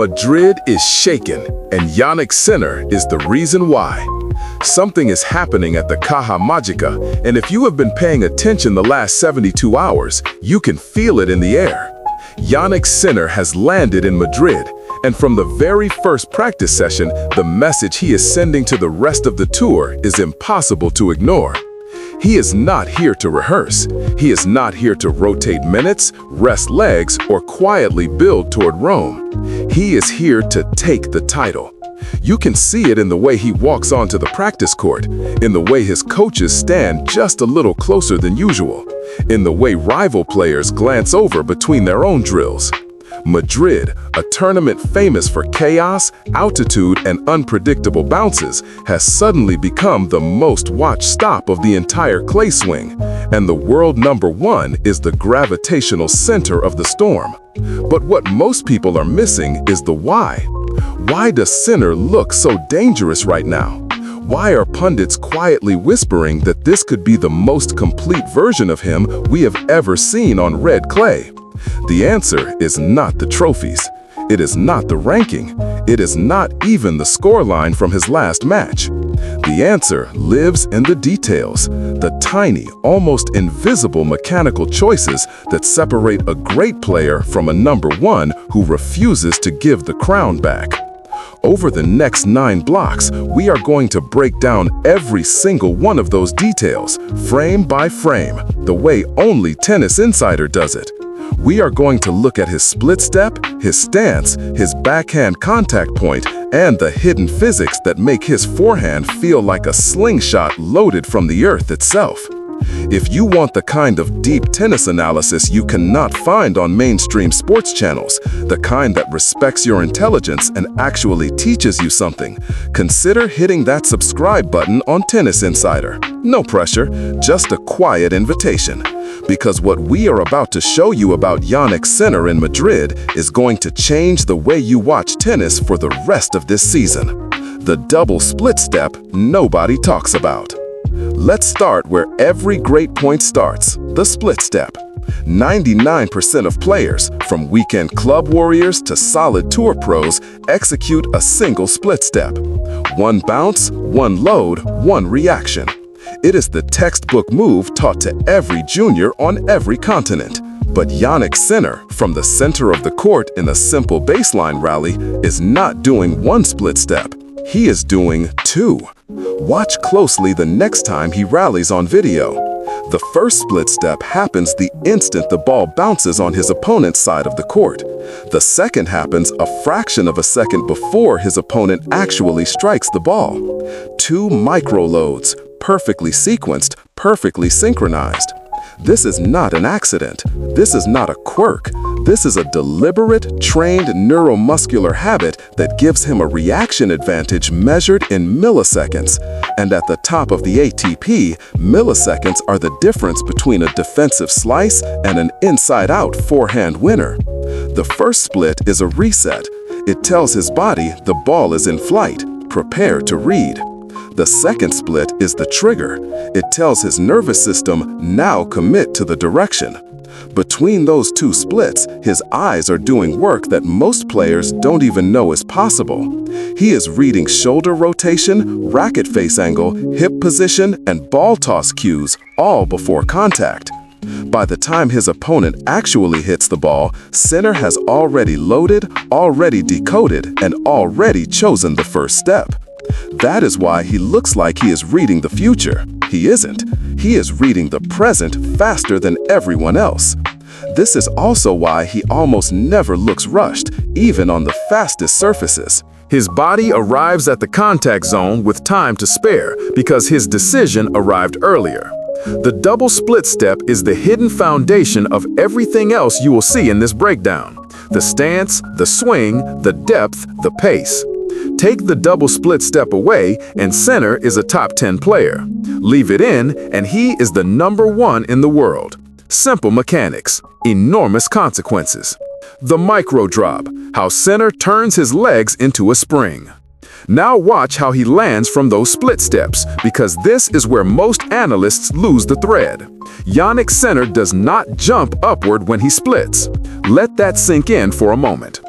Madrid is shaken, and Jannik Sinner is the reason why. Something is happening at the Caja Magica, and if you have been paying attention the last 72 hours, you can feel it in the air. Jannik Sinner has landed in Madrid, and from the very first practice session, the message he is sending to the rest of the tour is impossible to ignore. He is not here to rehearse. He is not here to rotate minutes, rest legs, or quietly build toward Rome. He is here to take the title. You can see it in the way he walks onto the practice court, in the way his coaches stand just a little closer than usual, in the way rival players glance over between their own drills. Madrid, a tournament famous for chaos, altitude, and unpredictable bounces, has suddenly become the most watched stop of the entire clay swing, and the world #1 is the gravitational center of the storm. But what most people are missing is the why. Why does Sinner look so dangerous right now? Why are pundits quietly whispering that this could be the most complete version of him we have ever seen on red clay? The answer is not the trophies. It is not the ranking. It is not even the scoreline from his last match. The answer lives in the details, the tiny, almost invisible mechanical choices that separate a great player from a #1 who refuses to give the crown back. Over the next 9 blocks, we are going to break down every single one of those details, frame by frame, the way only Tennis Insider does it. We are going to look at his split step, his stance, his backhand contact point, and the hidden physics that make his forehand feel like a slingshot loaded from the earth itself. If you want the kind of deep tennis analysis you cannot find on mainstream sports channels, the kind that respects your intelligence and actually teaches you something, consider hitting that subscribe button on Tennis Insider. No pressure, just a quiet invitation. Because what we are about to show you about Jannik Sinner in Madrid is going to change the way you watch tennis for the rest of this season. The double split step nobody talks about. Let's start where every great point starts, the split step. 99% of players, from weekend club warriors to solid tour pros, execute a single split step. One bounce, one load, one reaction. It is the textbook move taught to every junior on every continent. But Jannik Sinner, from the center of the court in a simple baseline rally, is not doing one split step. He is doing 2. Watch closely the next time he rallies on video. The first split step happens the instant the ball bounces on his opponent's side of the court. The second happens a fraction of a second before his opponent actually strikes the ball. 2 micro loads, perfectly sequenced, perfectly synchronized. This is not an accident. This is not a quirk. This is a deliberate, trained neuromuscular habit that gives him a reaction advantage measured in milliseconds. And at the top of the ATP, milliseconds are the difference between a defensive slice and an inside-out forehand winner. The first split is a reset. It tells his body the ball is in flight. Prepare to read. The second split is the trigger. It tells his nervous system, now commit to the direction. Between those 2 splits, his eyes are doing work that most players don't even know is possible. He is reading shoulder rotation, racket face angle, hip position, and ball toss cues, all before contact. By the time his opponent actually hits the ball, Sinner has already loaded, already decoded, and already chosen the first step. That is why he looks like he is reading the future. He isn't. He is reading the present faster than everyone else. This is also why he almost never looks rushed, even on the fastest surfaces. His body arrives at the contact zone with time to spare because his decision arrived earlier. The double split step is the hidden foundation of everything else you will see in this breakdown. The stance, the swing, the depth, the pace. Take the double split step away, and Sinner is a top 10 player. Leave it in, and he is the #1 in the world. Simple mechanics, enormous consequences. The micro drop, how Sinner turns his legs into a spring. Now watch how he lands from those split steps, because this is where most analysts lose the thread. Jannik Sinner does not jump upward when he splits. Let that sink in for a moment.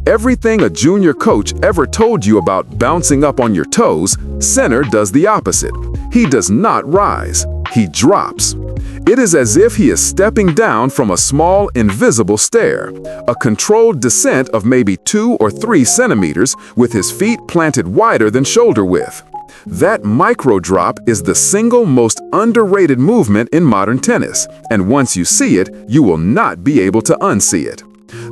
Everything a junior coach ever told you about bouncing up on your toes, Sinner does the opposite. He does not rise, he drops. It is as if he is stepping down from a small, invisible stair, a controlled descent of maybe 2 or 3 centimeters with his feet planted wider than shoulder width. That micro drop is the single most underrated movement in modern tennis, and once you see it, you will not be able to unsee it.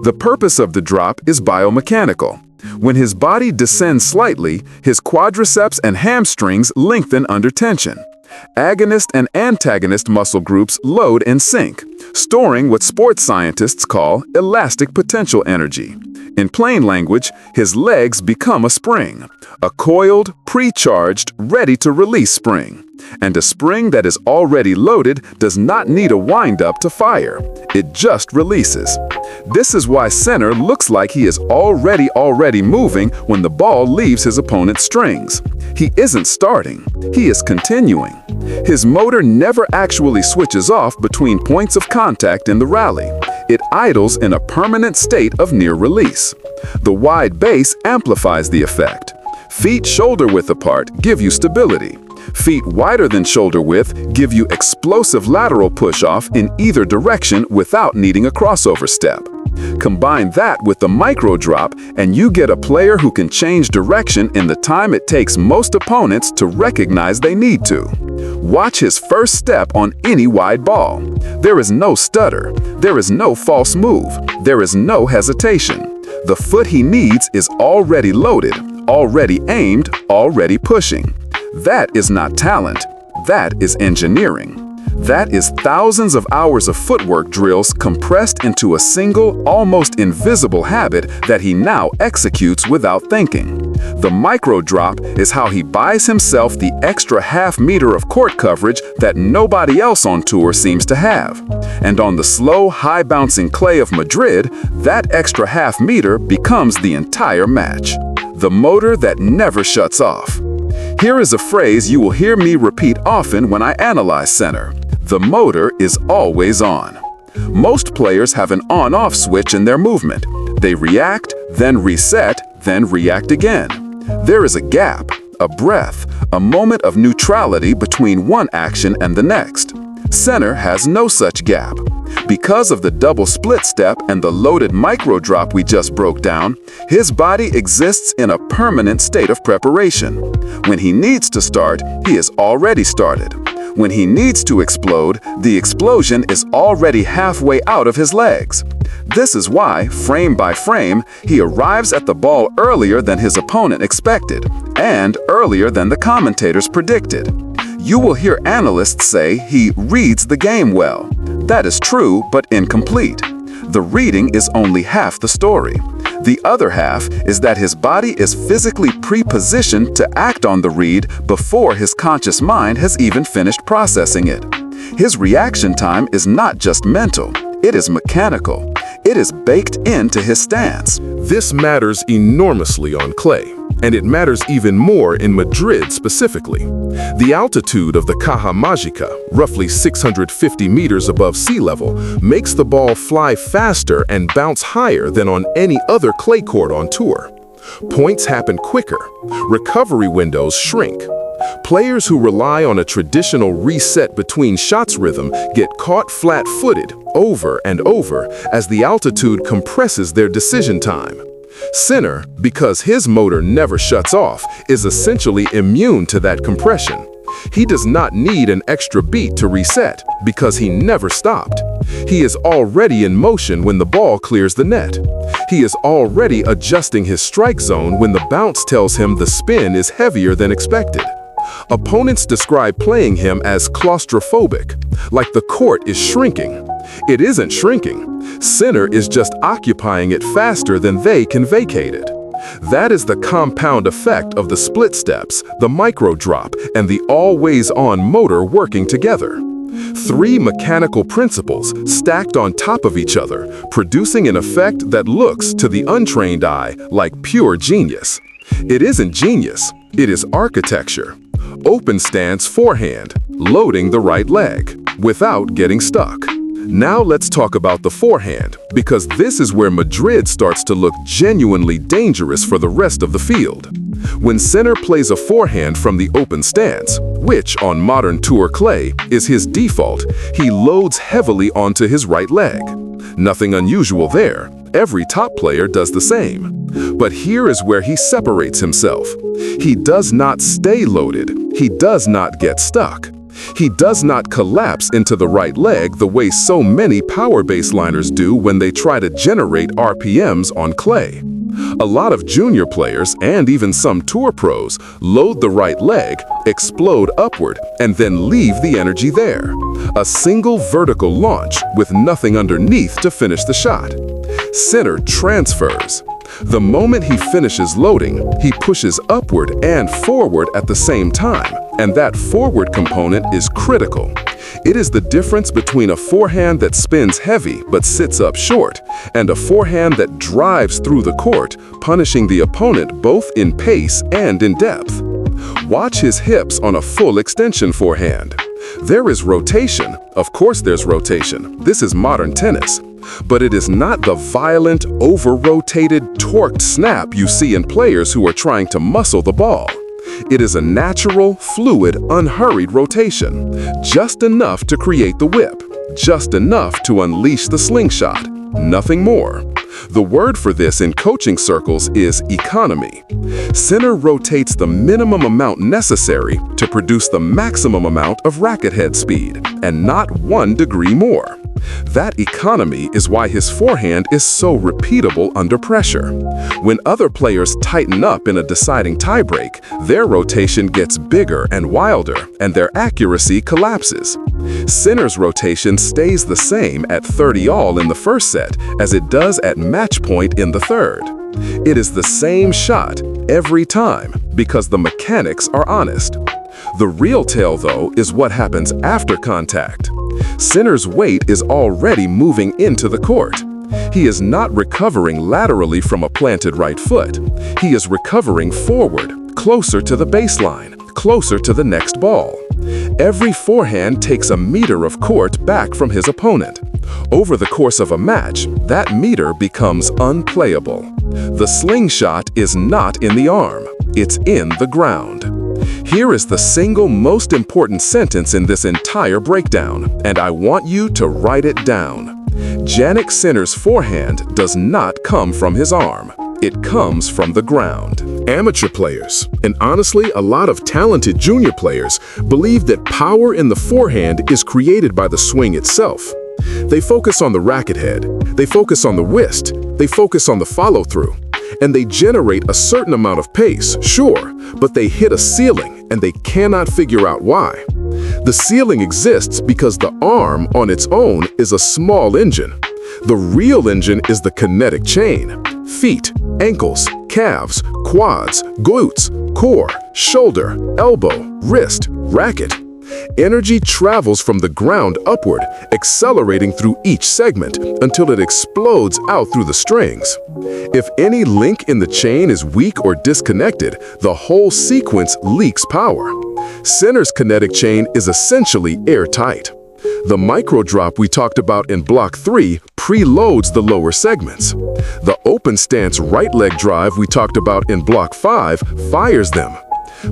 The purpose of the drop is biomechanical. When his body descends slightly, his quadriceps and hamstrings lengthen under tension. Agonist and antagonist muscle groups load and sink, storing what sports scientists call elastic potential energy. In plain language, his legs become a spring, a coiled, pre-charged, ready-to-release spring. And a spring that is already loaded does not need a wind-up to fire. It just releases. This is why Sinner looks like he is already moving when the ball leaves his opponent's strings. He isn't starting, he is continuing. His motor never actually switches off between points of contact in the rally. It idles in a permanent state of near release. The wide base amplifies the effect. Feet shoulder width apart give you stability. Feet wider than shoulder width give you explosive lateral push-off in either direction without needing a crossover step. Combine that with the micro drop and you get a player who can change direction in the time it takes most opponents to recognize they need to. Watch his first step on any wide ball. There is no stutter. There is no false move. There is no hesitation. The foot he needs is already loaded, already aimed, already pushing. That is not talent. That is engineering. That is thousands of hours of footwork drills compressed into a single, almost invisible habit that he now executes without thinking. The micro drop is how he buys himself the extra half meter of court coverage that nobody else on tour seems to have. And on the slow, high-bouncing clay of Madrid, that extra half meter becomes the entire match. The motor that never shuts off. Here is a phrase you will hear me repeat often when I analyze Sinner. The motor is always on. Most players have an on-off switch in their movement. They react, then reset, then react again. There is a gap, a breath, a moment of neutrality between one action and the next. Sinner has no such gap. Because of the double split step and the loaded micro drop we just broke down, his body exists in a permanent state of preparation. When he needs to start, he is already started. When he needs to explode, the explosion is already halfway out of his legs. This is why, frame by frame, he arrives at the ball earlier than his opponent expected, and earlier than the commentators predicted. You will hear analysts say he reads the game well. That is true, but incomplete. The reading is only half the story. The other half is that his body is physically pre-positioned to act on the read before his conscious mind has even finished processing it. His reaction time is not just mental, it is mechanical. It is baked into his stance. This matters enormously on clay, and it matters even more in Madrid specifically. The altitude of the Caja Mágica, roughly 650 meters above sea level, makes the ball fly faster and bounce higher than on any other clay court on tour. Points happen quicker. Recovery windows shrink. Players who rely on a traditional reset between shots rhythm get caught flat-footed over and over as the altitude compresses their decision time. Sinner, because his motor never shuts off, is essentially immune to that compression. He does not need an extra beat to reset because he never stopped. He is already in motion when the ball clears the net. He is already adjusting his strike zone when the bounce tells him the spin is heavier than expected. Opponents describe playing him as claustrophobic, like the court is shrinking. It isn't shrinking. Sinner is just occupying it faster than they can vacate it. That is the compound effect of the split steps, the micro drop, and the always-on motor working together. 3 mechanical principles stacked on top of each other, producing an effect that looks to the untrained eye like pure genius. It isn't genius, it is architecture. Open stance forehand, loading the right leg, without getting stuck. Now let's talk about the forehand, because this is where Madrid starts to look genuinely dangerous for the rest of the field. When Sinner plays a forehand from the open stance, which on modern tour clay is his default, he loads heavily onto his right leg. Nothing unusual there. Every top player does the same. But here is where he separates himself. He does not stay loaded. He does not get stuck. He does not collapse into the right leg the way so many power baseliners do when they try to generate RPMs on clay. A lot of junior players and even some tour pros load the right leg, explode upward, and then leave the energy there. A single vertical launch with nothing underneath to finish the shot. Sinner transfers. The moment he finishes loading, he pushes upward and forward at the same time, and that forward component is critical. It is the difference between a forehand that spins heavy but sits up short, and a forehand that drives through the court, punishing the opponent both in pace and in depth. Watch his hips on a full extension forehand. There is rotation. Of course there's rotation. This is modern tennis. But it is not the violent, over-rotated, torqued snap you see in players who are trying to muscle the ball. It is a natural, fluid, unhurried rotation, just enough to create the whip, just enough to unleash the slingshot, nothing more. The word for this in coaching circles is economy. Sinner rotates the minimum amount necessary to produce the maximum amount of racket head speed, and not 1 degree more. That economy is why his forehand is so repeatable under pressure. When other players tighten up in a deciding tiebreak, their rotation gets bigger and wilder, and their accuracy collapses. Sinner's rotation stays the same at 30-all in the first set as it does at match point in the third. It is the same shot every time because the mechanics are honest. The real tale, though, is what happens after contact. Sinner's weight is already moving into the court. He is not recovering laterally from a planted right foot. He is recovering forward, closer to the baseline, closer to the next ball. Every forehand takes a meter of court back from his opponent. Over the course of a match, that meter becomes unplayable. The slingshot is not in the arm, it's in the ground. Here is the single most important sentence in this entire breakdown, and I want you to write it down. Jannik Sinner's forehand does not come from his arm. It comes from the ground. Amateur players, and honestly a lot of talented junior players, believe that power in the forehand is created by the swing itself. They focus on the racket head, they focus on the wrist, they focus on the follow-through. And they generate a certain amount of pace, sure, but they hit a ceiling and they cannot figure out why. The ceiling exists because the arm on its own is a small engine. The real engine is the kinetic chain. Feet, ankles, calves, quads, glutes, core, shoulder, elbow, wrist, racket. Energy travels from the ground upward, accelerating through each segment until it explodes out through the strings. If any link in the chain is weak or disconnected, the whole sequence leaks power. Sinner's kinetic chain is essentially airtight. The micro drop we talked about in block 3 preloads the lower segments. The open stance right leg drive we talked about in block 5 fires them.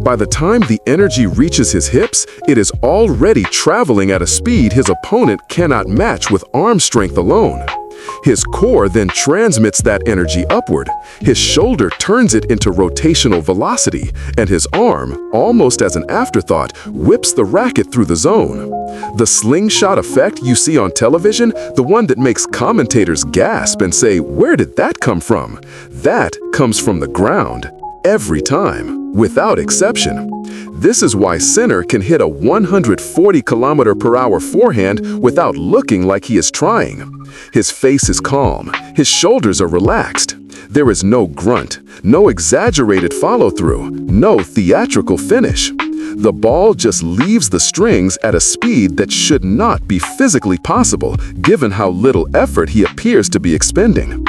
By the time the energy reaches his hips, it is already traveling at a speed his opponent cannot match with arm strength alone. His core then transmits that energy upward. His shoulder turns it into rotational velocity, and his arm, almost as an afterthought, whips the racket through the zone. The slingshot effect you see on television, the one that makes commentators gasp and say, "Where did that come from?" That comes from the ground. Every time, without exception. This is why Sinner can hit a 140 km/h forehand without looking like he is trying. His face is calm, his shoulders are relaxed. There is no grunt, no exaggerated follow-through, no theatrical finish. The ball just leaves the strings at a speed that should not be physically possible given how little effort he appears to be expending.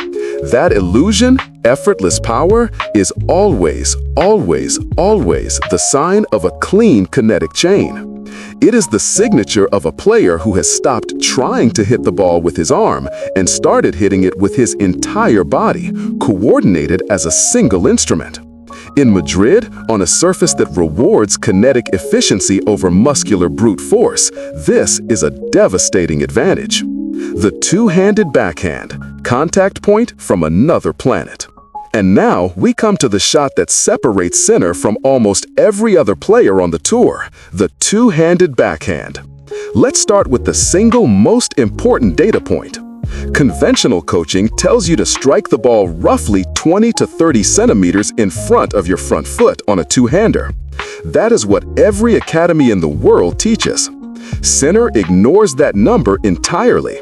That illusion, effortless power, is always, always, always the sign of a clean kinetic chain. It is the signature of a player who has stopped trying to hit the ball with his arm and started hitting it with his entire body, coordinated as a single instrument. In Madrid, on a surface that rewards kinetic efficiency over muscular brute force, this is a devastating advantage. The two-handed backhand, contact point from another planet. And now we come to the shot that separates Sinner from almost every other player on the tour, the two-handed backhand. Let's start with the single most important data point. Conventional coaching tells you to strike the ball roughly 20 to 30 centimeters in front of your front foot on a two-hander. That is what every academy in the world teaches. Sinner ignores that number entirely.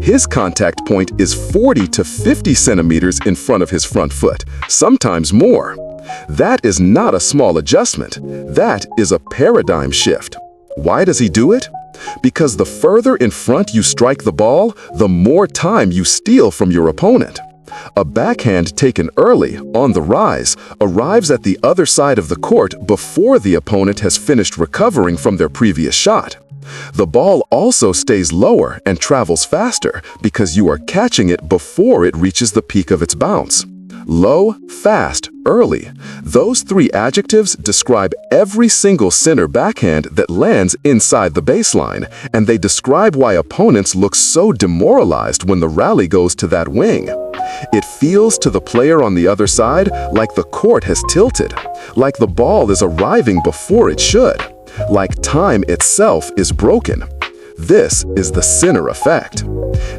His contact point is 40 to 50 centimeters in front of his front foot, sometimes more. That is not a small adjustment. That is a paradigm shift. Why does he do it? Because the further in front you strike the ball, the more time you steal from your opponent. A backhand taken early, on the rise, arrives at the other side of the court before the opponent has finished recovering from their previous shot. The ball also stays lower and travels faster because you are catching it before it reaches the peak of its bounce. Low, fast, early. Those three adjectives describe every single Sinner backhand that lands inside the baseline, and they describe why opponents look so demoralized when the rally goes to that wing. It feels to the player on the other side like the court has tilted, like the ball is arriving before it should, like time itself is broken. This is the Sinner effect.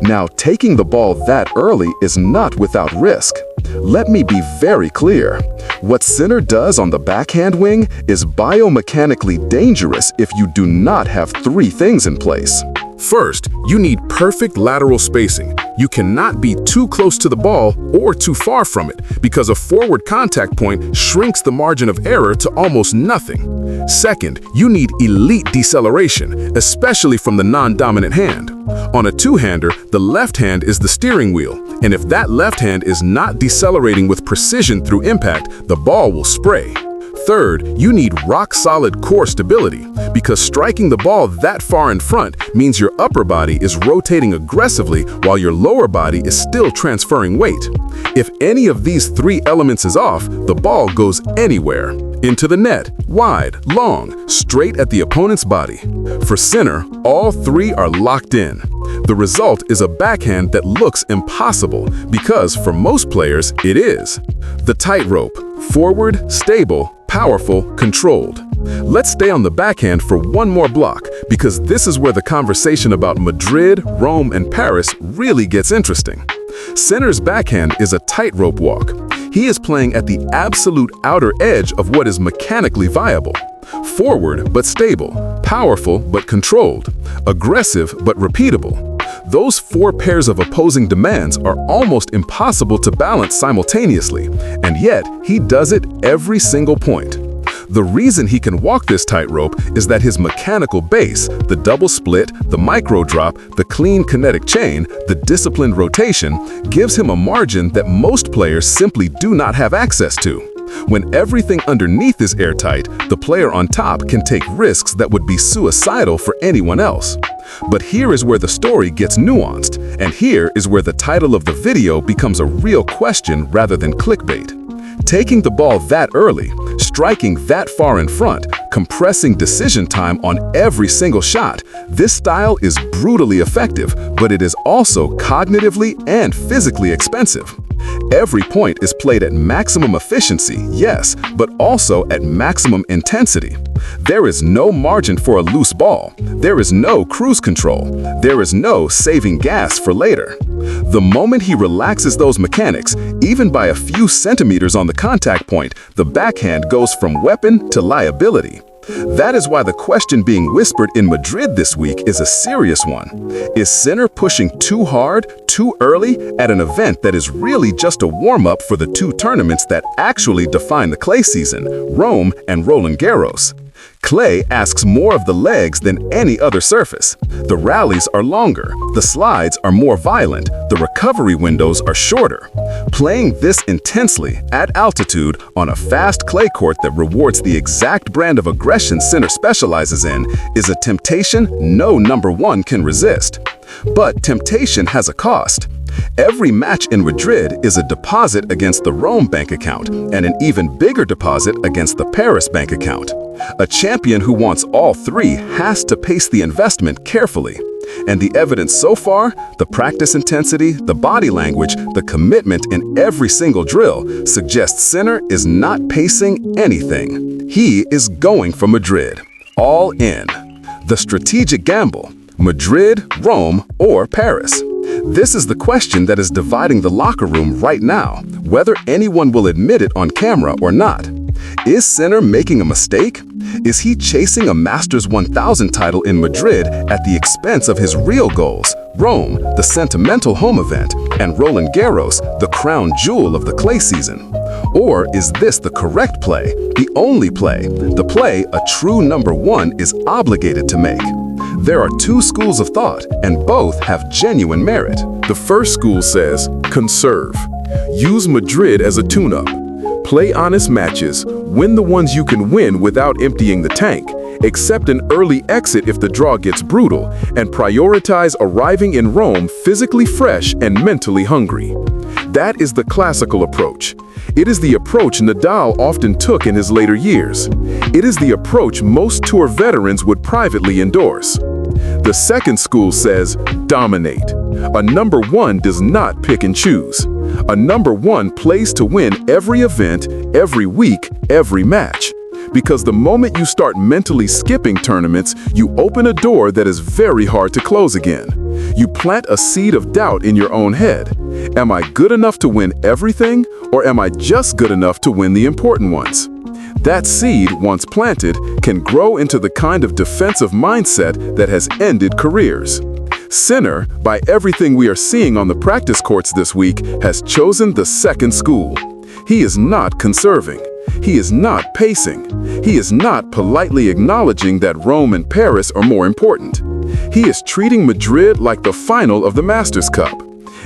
Now, taking the ball that early is not without risk. Let me be very clear. What Sinner does on the backhand wing is biomechanically dangerous if you do not have three things in place. First, you need perfect lateral spacing. You cannot be too close to the ball or too far from it, because a forward contact point shrinks the margin of error to almost nothing. Second, you need elite deceleration, especially from the non-dominant hand. On a two-hander, the left hand is the steering wheel, and if that left hand is not decelerating with precision through impact, the ball will spray. Third, you need rock-solid core stability, because striking the ball that far in front means your upper body is rotating aggressively while your lower body is still transferring weight. If any of these three elements is off, the ball goes anywhere. Into the net, wide, long, straight at the opponent's body. For Sinner, all three are locked in. The result is a backhand that looks impossible, because for most players, it is. The tightrope: forward, stable, powerful, controlled. Let's stay on the backhand for one more block, because this is where the conversation about Madrid, Rome, and Paris really gets interesting. Sinner's backhand is a tightrope walk. He is playing at the absolute outer edge of what is mechanically viable. Forward but stable, powerful but controlled, aggressive but repeatable. Those four pairs of opposing demands are almost impossible to balance simultaneously, and yet he does it every single point. The reason he can walk this tightrope is that his mechanical base, the double split, the micro drop, the clean kinetic chain, the disciplined rotation, gives him a margin that most players simply do not have access to. When everything underneath is airtight, the player on top can take risks that would be suicidal for anyone else. But here is where the story gets nuanced, and here is where the title of the video becomes a real question rather than clickbait. Taking the ball that early, striking that far in front, compressing decision time on every single shot, this style is brutally effective, but it is also cognitively and physically expensive. Every point is played at maximum efficiency, yes, but also at maximum intensity. There is no margin for a loose ball. There is no cruise control. There is no saving gas for later. The moment he relaxes those mechanics, even by a few centimeters on the contact point, the backhand goes from weapon to liability. That is why the question being whispered in Madrid this week is a serious one. Is Sinner pushing too hard, too early, at an event that is really just a warm-up for the two tournaments that actually define the clay season, Rome and Roland Garros? Clay asks more of the legs than any other surface. The rallies are longer, the slides are more violent, the recovery windows are shorter. Playing this intensely, at altitude, on a fast clay court that rewards the exact brand of aggression Sinner specializes in is a temptation no number one can resist. But temptation has a cost. Every match in Madrid is a deposit against the Rome bank account and an even bigger deposit against the Paris bank account. A champion who wants all three has to pace the investment carefully. And the evidence so far, the practice intensity, the body language, the commitment in every single drill suggests Sinner is not pacing anything. He is going for Madrid. All in. The strategic gamble: Madrid, Rome, or Paris. This is the question that is dividing the locker room right now, whether anyone will admit it on camera or not. Is Sinner making a mistake? Is he chasing a Masters 1000 title in Madrid at the expense of his real goals, Rome, the sentimental home event, and Roland Garros, the crown jewel of the clay season? Or is this the correct play, the only play, the play a true number one is obligated to make? There are two schools of thought, and both have genuine merit. The first school says, conserve. Use Madrid as a tune-up. Play honest matches, win the ones you can win without emptying the tank, accept an early exit if the draw gets brutal, and prioritize arriving in Rome physically fresh and mentally hungry. That is the classical approach. It is the approach Nadal often took in his later years. It is the approach most tour veterans would privately endorse. The second school says, dominate. A number one does not pick and choose. A number one plays to win every event, every week, every match. Because the moment you start mentally skipping tournaments, you open a door that is very hard to close again. You plant a seed of doubt in your own head. Am I good enough to win everything, or am I just good enough to win the important ones? That seed, once planted, can grow into the kind of defensive mindset that has ended careers. Sinner, by everything we are seeing on the practice courts this week, has chosen the second school. He is not conserving. He is not pacing. He is not politely acknowledging that Rome and Paris are more important. He is treating Madrid like the final of the Masters Cup.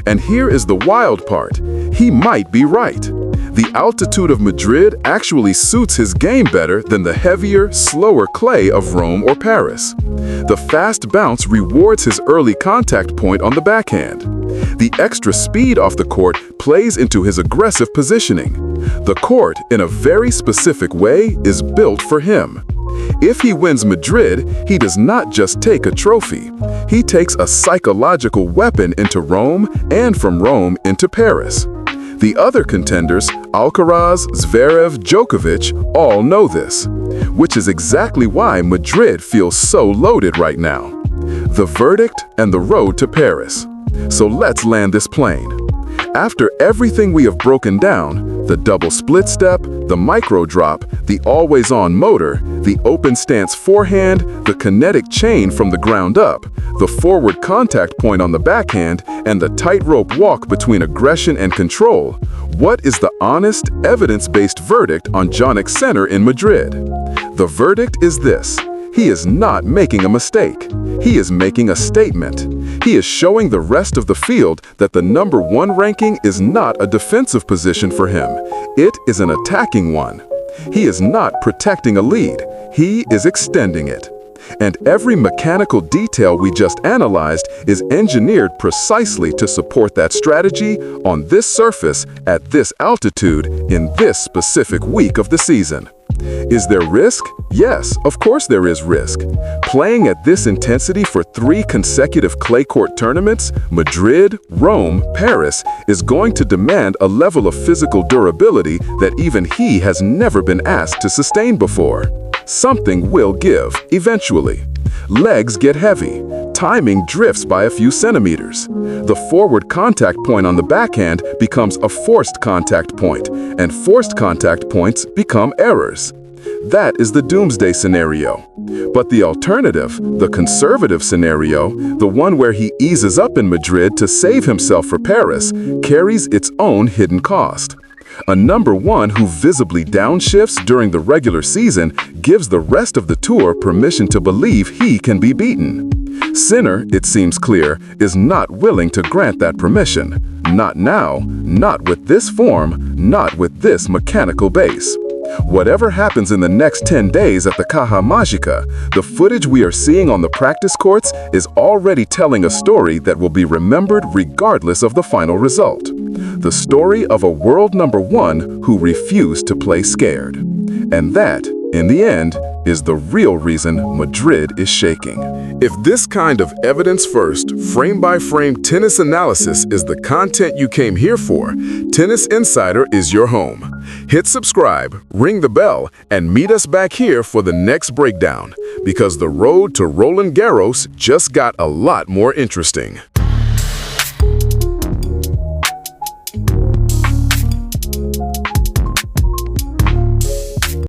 And here is the wild part. He might be right. The altitude of Madrid actually suits his game better than the heavier, slower clay of Rome or Paris. The fast bounce rewards his early contact point on the backhand. The extra speed off the court plays into his aggressive positioning. The court, in a very specific way, is built for him. If he wins Madrid, he does not just take a trophy. He takes a psychological weapon into Rome and from Rome into Paris. The other contenders, Alcaraz, Zverev, Djokovic, all know this, which is exactly why Madrid feels so loaded right now. The verdict and the road to Paris. So let's land this plane. After everything we have broken down, the double split step, the micro drop, the always-on motor, the open stance forehand, the kinetic chain from the ground up, the forward contact point on the backhand, and the tightrope walk between aggression and control, what is the honest, evidence-based verdict on Jannik Sinner in Madrid? The verdict is this: he is not making a mistake. He is making a statement. He is showing the rest of the field that the number one ranking is not a defensive position for him. It is an attacking one. He is not protecting a lead. He is extending it. And every mechanical detail we just analyzed is engineered precisely to support that strategy on this surface at this altitude in this specific week of the season. Is there risk? Yes, of course there is risk. Playing at this intensity for 3 consecutive clay court tournaments, Madrid, Rome, Paris, is going to demand a level of physical durability that even he has never been asked to sustain before. Something will give, eventually. Legs get heavy. Timing drifts by a few centimeters. The forward contact point on the backhand becomes a forced contact point, and forced contact points become errors. That is the doomsday scenario. But the alternative, the conservative scenario, the one where he eases up in Madrid to save himself for Paris, carries its own hidden cost. A number one who visibly downshifts during the regular season gives the rest of the tour permission to believe he can be beaten. Sinner, it seems clear, is not willing to grant that permission. Not now, not with this form, not with this mechanical base. Whatever happens in the next 10 days at the Caja Mágica, the footage we are seeing on the practice courts is already telling a story that will be remembered regardless of the final result. The story of a world number one who refused to play scared. And that, in the end, is the real reason Madrid is shaking. If this kind of evidence-first, frame-by-frame tennis analysis is the content you came here for, Tennis Insider is your home. Hit subscribe, ring the bell, and meet us back here for the next breakdown, because the road to Roland Garros just got a lot more interesting.